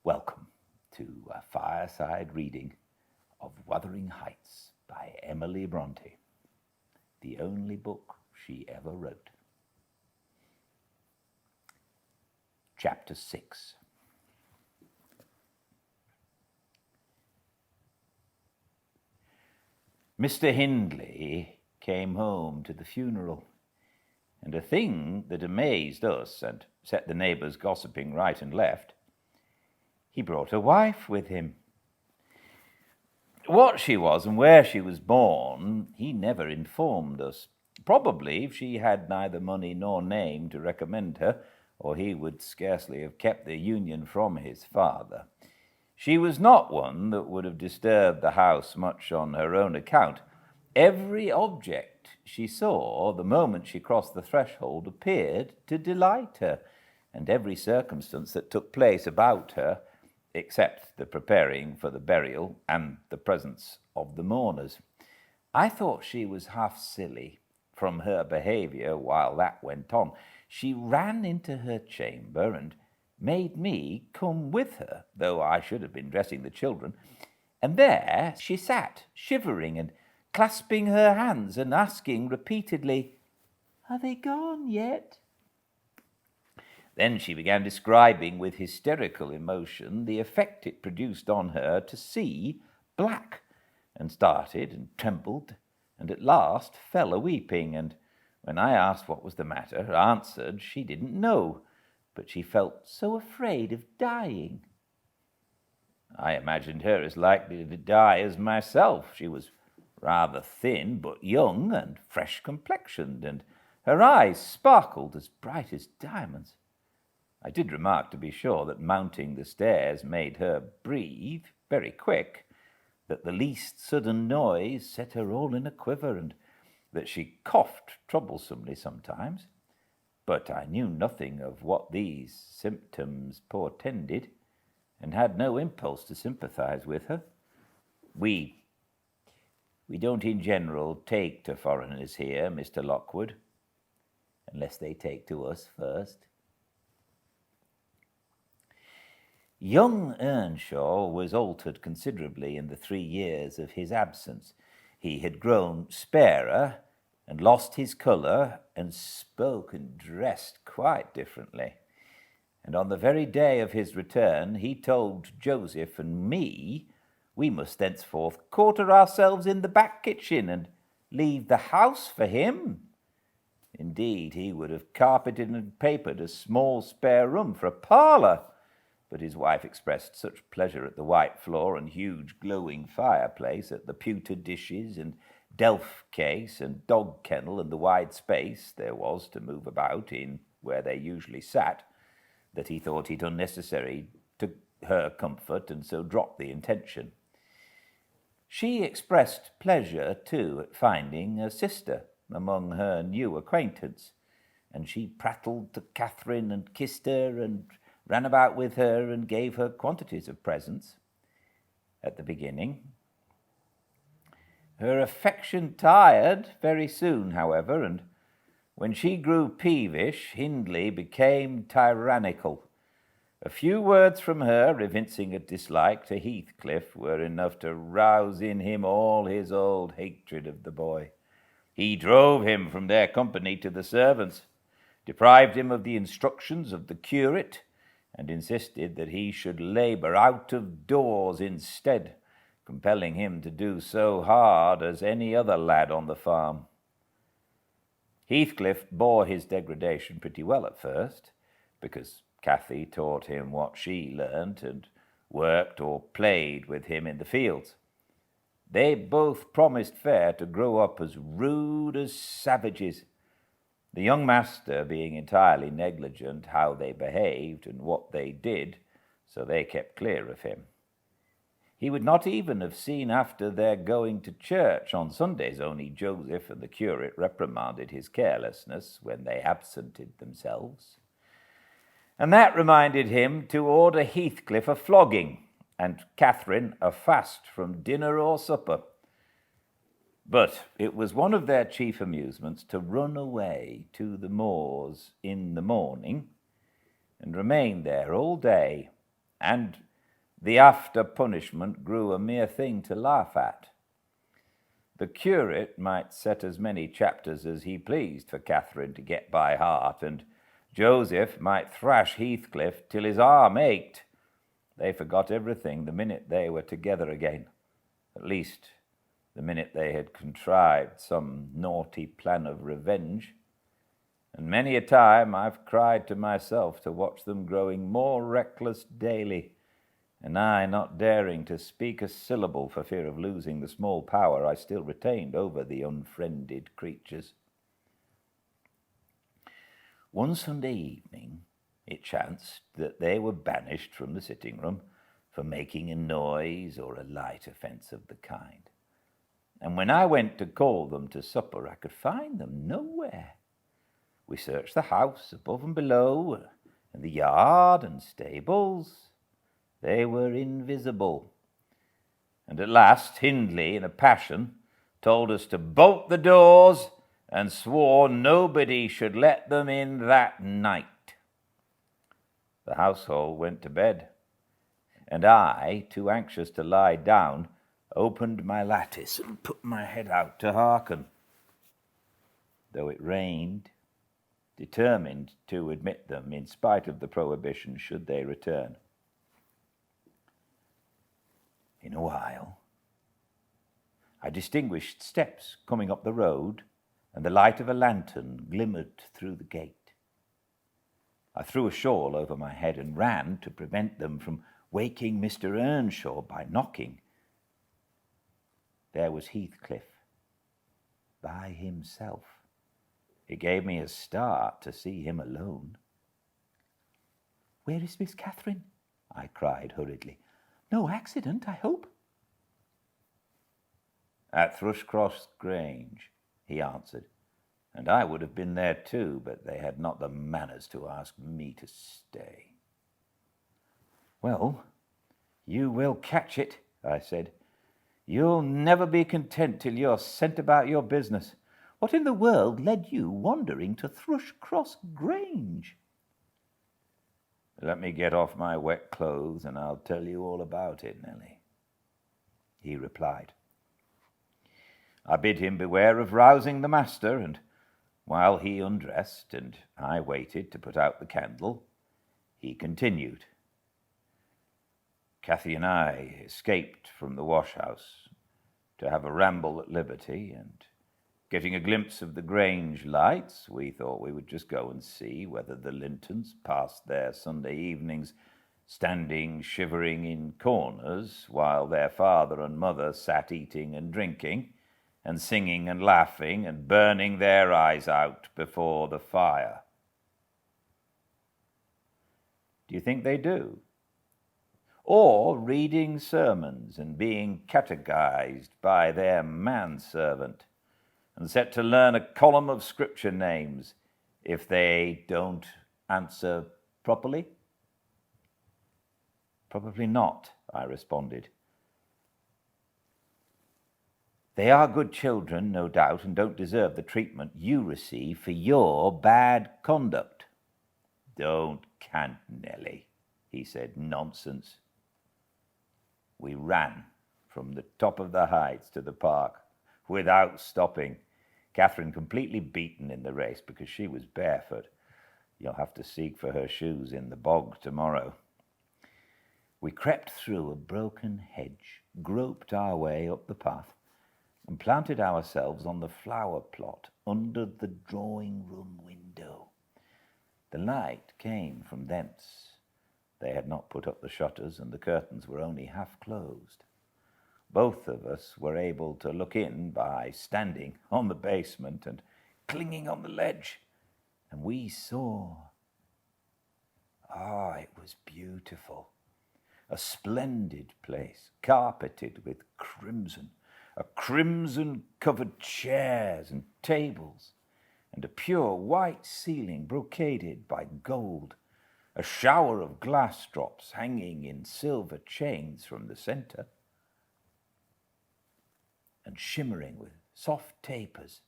Welcome to a Fireside Reading of Wuthering Heights by Emily Brontë, the only book she ever wrote. Chapter 6. Mr. Hindley came home to the funeral, and a thing that amazed us and set the neighbours gossiping right and left, he brought a wife with him. What she was and where she was born, he never informed us. Probably she had neither money nor name to recommend her, or he would scarcely have kept the union from his father. She was not one that would have disturbed the house much on her own account. Every object she saw the moment she crossed the threshold appeared to delight her, and every circumstance that took place about her, except the preparing for the burial and the presence of the mourners. I thought she was half silly from her behaviour while that went on. She ran into her chamber and made me come with her, though I should have been dressing the children, and there she sat, shivering and clasping her hands and asking repeatedly, "Are they gone yet?" Then she began describing with hysterical emotion the effect it produced on her to see black, and started and trembled, and at last fell a-weeping, and when I asked what was the matter, answered she didn't know, but she felt so afraid of dying. I imagined her as likely to die as myself. She was rather thin, but young and fresh-complexioned, and her eyes sparkled as bright as diamonds. I did remark, to be sure, that mounting the stairs made her breathe very quick, that the least sudden noise set her all in a quiver, and that she coughed troublesomely sometimes. But I knew nothing of what these symptoms portended, and had no impulse to sympathize with her. We don't in general take to foreigners here, Mr. Lockwood, unless they take to us first. Young Earnshaw was altered considerably in the 3 years of his absence. He had grown sparer and lost his colour, and spoke and dressed quite differently. And on the very day of his return, he told Joseph and me we must thenceforth quarter ourselves in the back kitchen and leave the house for him. Indeed, he would have carpeted and papered a small spare room for a parlour, but his wife expressed such pleasure at the white floor and huge glowing fireplace, at the pewter dishes and delf case and dog kennel and the wide space there was to move about in where they usually sat, that he thought it unnecessary to her comfort, and so dropped the intention. She expressed pleasure, too, at finding a sister among her new acquaintance, and she prattled to Catherine and kissed her and ran about with her and gave her quantities of presents at the beginning. Her affection tired very soon, however, and when she grew peevish, Hindley became tyrannical. A few words from her, evincing a dislike to Heathcliff, were enough to rouse in him all his old hatred of the boy. He drove him from their company to the servants, deprived him of the instructions of the curate, and insisted that he should labour out of doors instead, compelling him to do so hard as any other lad on the farm. Heathcliff bore his degradation pretty well at first, because Cathy taught him what she learnt, and worked or played with him in the fields. They both promised fair to grow up as rude as savages, the young master being entirely negligent how they behaved and what they did, so they kept clear of him. He would not even have seen after their going to church on Sundays, only Joseph and the curate reprimanded his carelessness when they absented themselves. And that reminded him to order Heathcliff a flogging, and Catherine a fast from dinner or supper. But it was one of their chief amusements to run away to the moors in the morning and remain there all day, and the after punishment grew a mere thing to laugh at. The curate might set as many chapters as he pleased for Catherine to get by heart, and Joseph might thrash Heathcliff till his arm ached. They forgot everything the minute they were together again, at least the minute they had contrived some naughty plan of revenge. And many a time I've cried to myself to watch them growing more reckless daily, and I not daring to speak a syllable for fear of losing the small power I still retained over the unfriended creatures. One Sunday evening, it chanced that they were banished from the sitting-room for making a noise or a light offence of the kind. And when I went to call them to supper, I could find them nowhere. We searched the house above and below, and the yard and stables. They were invisible. And at last Hindley, in a passion, told us to bolt the doors and swore nobody should let them in that night. The household went to bed, and I, too anxious to lie down, opened my lattice and put my head out to hearken. Though it rained, determined to admit them in spite of the prohibition should they return. In a while, I distinguished steps coming up the road, and the light of a lantern glimmered through the gate. I threw a shawl over my head and ran to prevent them from waking Mr. Earnshaw by knocking. There was Heathcliff, by himself. It gave me a start to see him alone. "Where is Miss Catherine?" I cried hurriedly. "No accident, I hope?" "At Thrushcross Grange," he answered, "and I would have been there too, but they had not the manners to ask me to stay." "Well, you will catch it," I said. "You'll never be content till you're sent about your business. What in the world led you wandering to Thrushcross Grange?" "Let me get off my wet clothes and I'll tell you all about it, Nelly," he replied. I bid him beware of rousing the master, and while he undressed and I waited to put out the candle, he continued. "Cathy and I escaped from the wash-house to have a ramble at liberty, and getting a glimpse of the Grange lights, we thought we would just go and see whether the Lintons passed their Sunday evenings standing shivering in corners while their father and mother sat eating and drinking and singing and laughing and burning their eyes out before the fire. Do you think they do? Or reading sermons and being catechized by their manservant and set to learn a column of scripture names if they don't answer properly?" "Probably not," I responded. "They are good children, no doubt, and don't deserve the treatment you receive for your bad conduct." "Don't cant, Nelly," he said. "Nonsense." We ran from the top of the heights to the park without stopping, Catherine completely beaten in the race because she was barefoot. You'll have to seek for her shoes in the bog tomorrow. We crept through a broken hedge, groped our way up the path, and planted ourselves on the flower plot under the drawing-room window. The light came from thence. They had not put up the shutters, and the curtains were only half closed. Both of us were able to look in by standing on the basement and clinging on the ledge, and we saw. It was beautiful. A splendid place, carpeted with crimson, a crimson-covered chairs and tables, and a pure white ceiling brocaded by gold, a shower of glass drops hanging in silver chains from the center, and shimmering with soft tapers.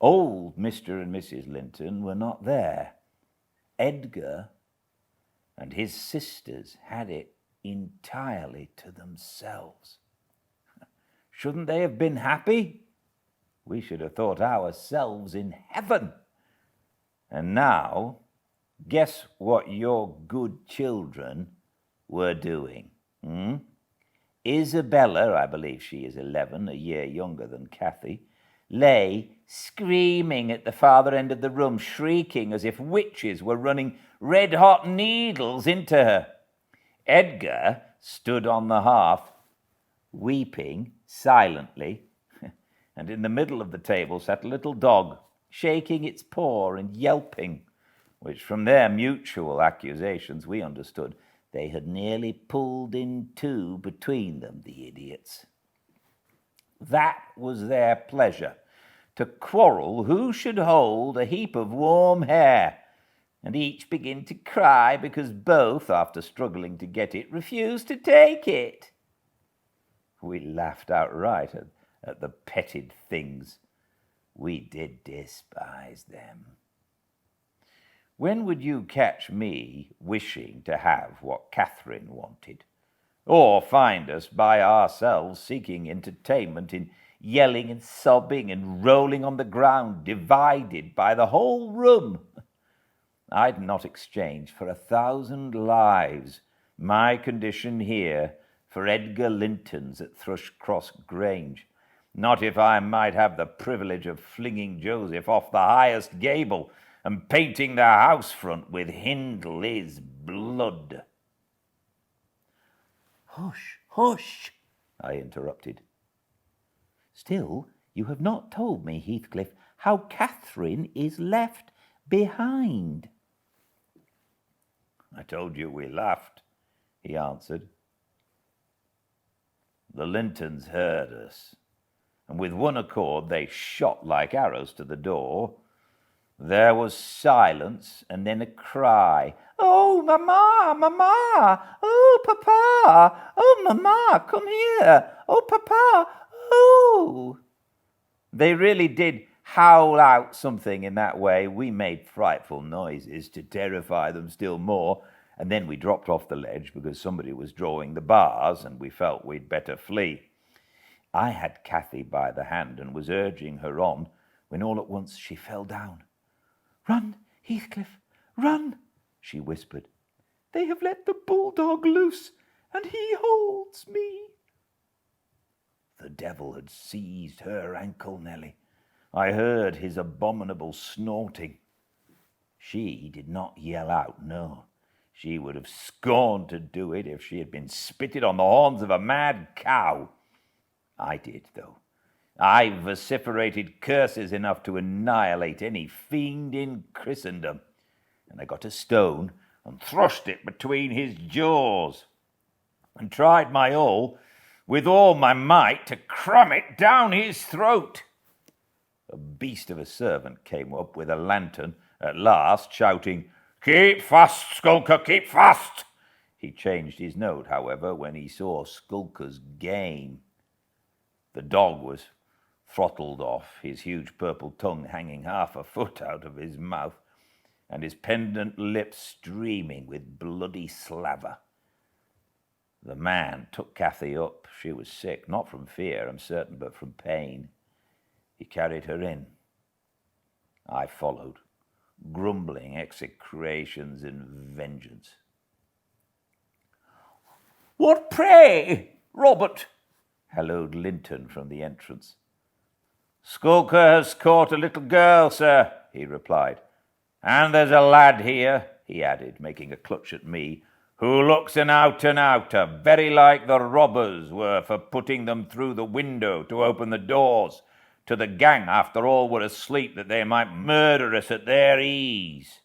Old Mr. and Mrs. Linton were not there. Edgar and his sisters had it entirely to themselves. Shouldn't they have been happy? We should have thought ourselves in heaven. And now, guess what your good children were doing? Isabella, I believe she is 11, a year younger than Cathy, lay screaming at the farther end of the room, shrieking as if witches were running red-hot needles into her. Edgar stood on the hearth, weeping silently, and in the middle of the table sat a little dog, shaking its paw and yelping, which from their mutual accusations we understood they had nearly pulled in two between them, the idiots. That was their pleasure, to quarrel who should hold a heap of warm hair, and each begin to cry because both, after struggling to get it, refused to take it. We laughed outright at the petted things. We did despise them. When would you catch me wishing to have what Catherine wanted? Or find us by ourselves seeking entertainment in yelling and sobbing and rolling on the ground, divided by the whole room? I'd not exchange for 1,000 lives my condition here for Edgar Lintons at Thrushcross Grange, not if I might have the privilege of flinging Joseph off the highest gable and painting the house front with Hindley's blood. Hush, hush, I interrupted. Still, you have not told me, Heathcliff, how Catherine is left behind. I told you we laughed, he answered. The Lintons heard us, and with one accord they shot like arrows to the door. There was silence, and then a cry. "Oh, Mamma, Mamma! Oh, Papa! Oh, Mamma, come here! Oh, Papa! Oh!" They really did howl out something in that way. We made frightful noises to terrify them still more, and then we dropped off the ledge because somebody was drawing the bars, and we felt we'd better flee. I had Cathy by the hand and was urging her on, when all at once she fell down. "Run, Heathcliff, run," she whispered. "They have let the bulldog loose, and he holds me." The devil had seized her ankle, Nelly. I heard his abominable snorting. She did not yell out, no. She would have scorned to do it if she had been spitted on the horns of a mad cow. I did, though. I vociferated curses enough to annihilate any fiend in Christendom, and I got a stone and thrust it between his jaws, and tried with all my might, to cram it down his throat. A beast of a servant came up with a lantern at last, shouting, "Keep fast, Skulker, keep fast!" He changed his note, however, when he saw Skulker's game. The dog was throttled off, his huge purple tongue hanging half a foot out of his mouth, and his pendant lips streaming with bloody slaver. The man took Cathy up. She was sick, not from fear, I'm certain, but from pain. He carried her in. I followed, grumbling execrations and vengeance. "What pray, Robert?" hallooed Linton from the entrance. "Skulker has caught a little girl, sir," he replied. "And there's a lad here," he added, making a clutch at me, "who looks an out-and-outer, very like the robbers were for putting them through the window to open the doors to the gang after all were asleep, that they might murder us at their ease.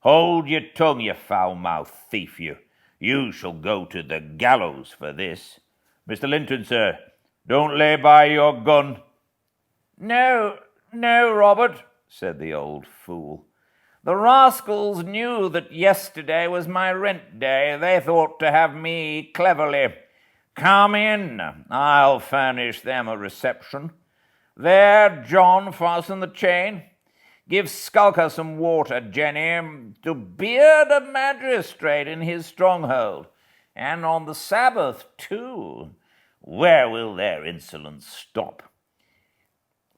Hold your tongue, you foul-mouthed thief, you. You shall go to the gallows for this. Mr. Linton, sir, don't lay by your gun." No, Robert," said the old fool. "The rascals knew that yesterday was my rent day. They thought to have me cleverly. Come in, I'll furnish them a reception. There, John, fasten the chain. Give Skulker some water, Jenny, to beard a magistrate in his stronghold. And on the Sabbath, too. Where will their insolence stop?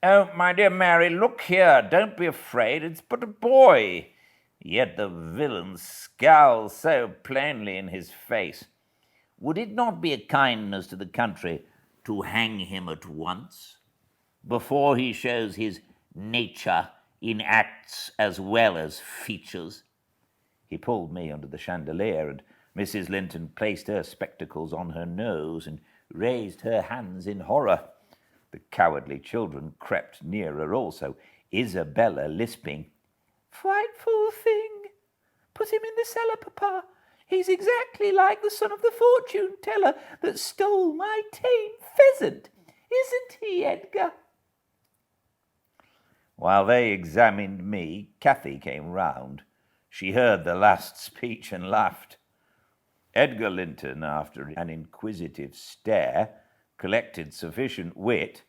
Oh, my dear Mary, look here, don't be afraid, it's but a boy. Yet the villain scowls so plainly in his face. Would it not be a kindness to the country to hang him at once, before he shows his nature in acts as well as features? He pulled me under the chandelier, and Mrs. Linton placed her spectacles on her nose and raised her hands in horror. The cowardly children crept nearer also, Isabella lisping, "Frightful thing! Put him in the cellar, Papa. He's exactly like the son of the fortune-teller that stole my tame pheasant. Isn't he, Edgar?" While they examined me, Cathy came round. She heard the last speech and laughed. Edgar Linton, after an inquisitive stare, collected sufficient wit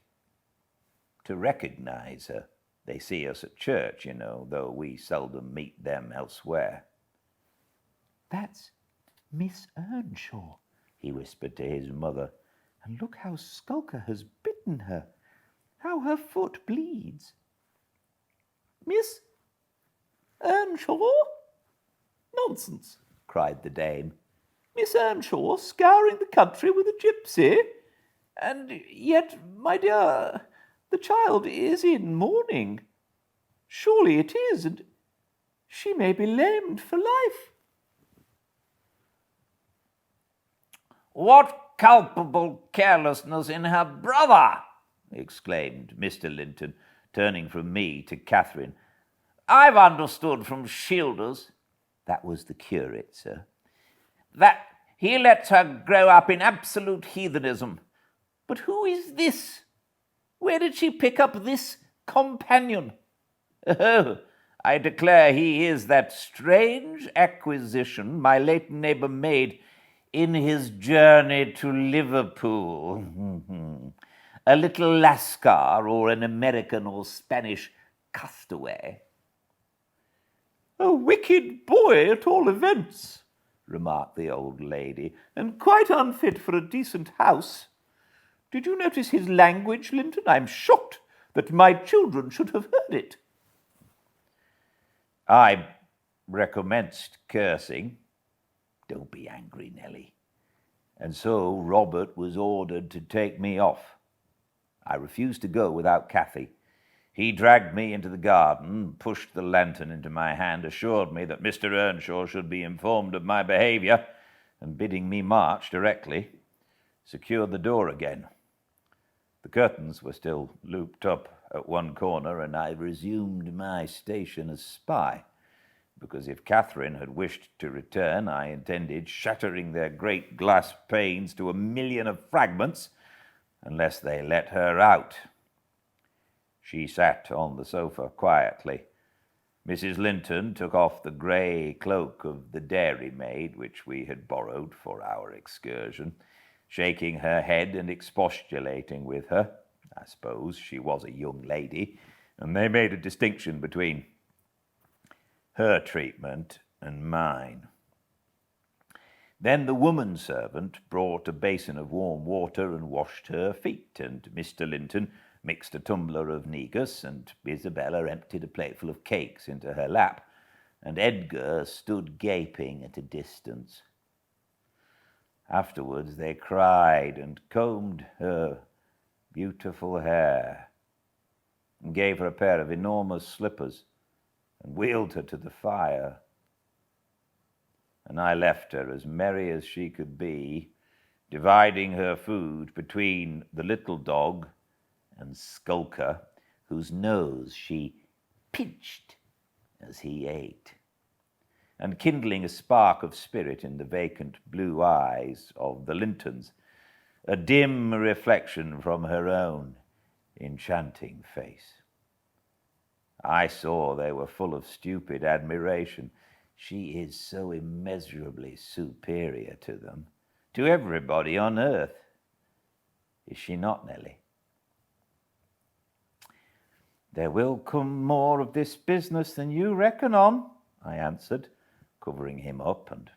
to recognize her. They see us at church, you know, though we seldom meet them elsewhere. "That's Miss Earnshaw," he whispered to his mother, "and look how Skulker has bitten her, how her foot bleeds." "Miss Earnshaw? Nonsense," cried the dame. "Miss Earnshaw scouring the country with a gypsy? And yet, my dear, the child is in mourning. Surely it is, and she may be lamed for life." "What culpable carelessness in her brother!" exclaimed Mr. Linton, turning from me to Catherine. "I've understood from Shielders," that was the curate, sir, "that he lets her grow up in absolute heathenism. But who is this? Where did she pick up this companion? Oh, I declare he is that strange acquisition my late neighbour made in his journey to Liverpool. A little Lascar or an American or Spanish castaway." "A wicked boy at all events," remarked the old lady, "and quite unfit for a decent house. Did you notice his language, Linton? I'm shocked that my children should have heard it." I recommenced cursing. Don't be angry, Nellie. And so Robert was ordered to take me off. I refused to go without Cathy. He dragged me into the garden, pushed the lantern into my hand, assured me that Mr. Earnshaw should be informed of my behaviour, and bidding me march directly, secured the door again. The curtains were still looped up at one corner, and I resumed my station as spy, because if Catherine had wished to return, I intended shattering their great glass panes to 1,000,000 of fragments, unless they let her out. She sat on the sofa quietly. Mrs. Linton took off the grey cloak of the dairymaid, which we had borrowed for our excursion, shaking her head and expostulating with her. I suppose she was a young lady, and they made a distinction between her treatment and mine. Then the woman servant brought a basin of warm water and washed her feet, and Mr. Linton mixed a tumbler of negus, and Isabella emptied a plateful of cakes into her lap, and Edgar stood gaping at a distance. Afterwards they cried and combed her beautiful hair, and gave her a pair of enormous slippers, and wheeled her to the fire. And I left her as merry as she could be, dividing her food between the little dog and Skulker, whose nose she pinched as he ate, and kindling a spark of spirit in the vacant blue eyes of the Lintons, a dim reflection from her own enchanting face. I saw they were full of stupid admiration. She is so immeasurably superior to them, to everybody on earth. Is she not, Nellie? There will come more of this business than you reckon on, I answered, covering him up, and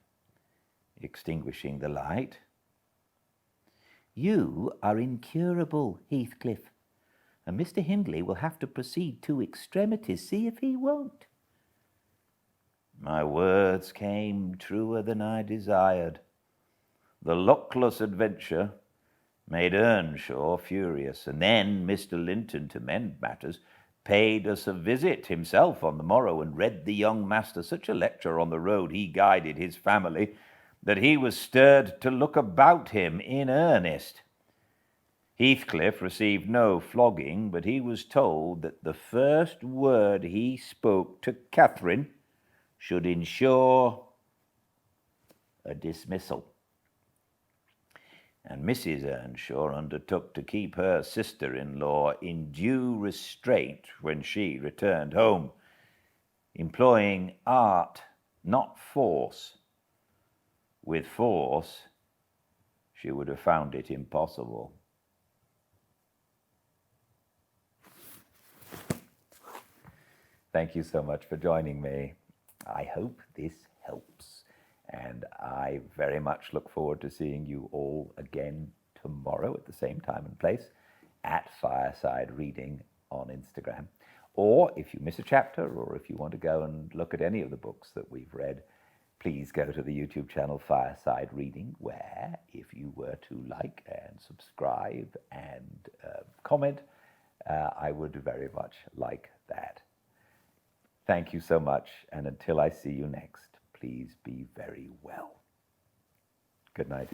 extinguishing the light. "You are incurable, Heathcliff, and Mr. Hindley will have to proceed to extremities, see if he won't." My words came truer than I desired. The luckless adventure made Earnshaw furious, and then Mr. Linton, to mend matters, paid us a visit himself on the morrow, and read the young master such a lecture on the road he guided his family that he was stirred to look about him in earnest. Heathcliff received no flogging, but he was told that the first word he spoke to Catherine should ensure a dismissal. And Mrs. Earnshaw undertook to keep her sister-in-law in due restraint when she returned home, employing art, not force. With force, she would have found it impossible. Thank you so much for joining me. I hope this helps, and I very much look forward to seeing you all again tomorrow at the same time and place at Fireside Reading on Instagram. Or if you miss a chapter, or if you want to go and look at any of the books that we've read, please go to the YouTube channel Fireside Reading, where if you were to like and subscribe and comment, I would very much like that. Thank you so much, and until I see you next, please be very well. Good night.